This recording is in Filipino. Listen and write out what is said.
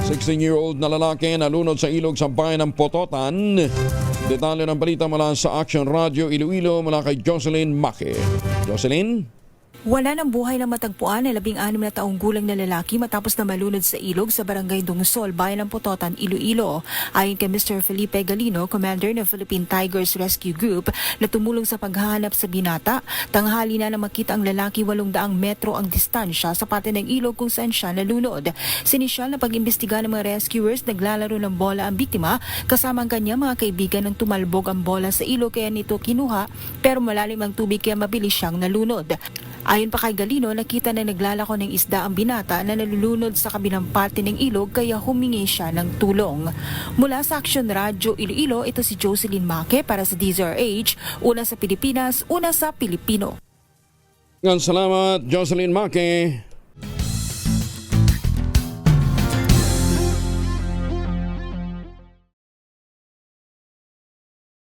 16-year-old na lalaki nalunod sa ilog sa bayan ng Pototan. Detalye ng balita mula sa Action Radio Iloilo mula kay Jocelyn Maque. Jocelyn? Wala ng buhay na matagpuan na 16 na taong gulang na lalaki matapos na malunod sa ilog sa barangay Dungsol, bayan ng Pototan, Iloilo. Ayon kay Mr. Felipe Galino, commander ng Philippine Tigers Rescue Group na tumulong sa paghahanap sa binata, tanghali na makita ang lalaki 800 metro ang distansya sa pati ng ilog kung saan siya nalunod. Sinisyal na pag-imbestiga ng mga rescuers, naglalaro ng bola ang biktima kasama ang kanya mga kaibigan nang tumalbog ang bola sa ilog kaya nito kinuha pero malalim ang tubig kaya mabilis siyang nalunod. Ayon pa kay Galino, nakita na naglalako ng isda ang binata na nalulunod sa kabilang parte ng ilog kaya humingi siya ng tulong. Mula sa Action Radio Iloilo, ito si Jocelyn Maque para sa DZRH, una sa Pilipinas, una sa Pilipino. Salamat, Jocelyn Maque.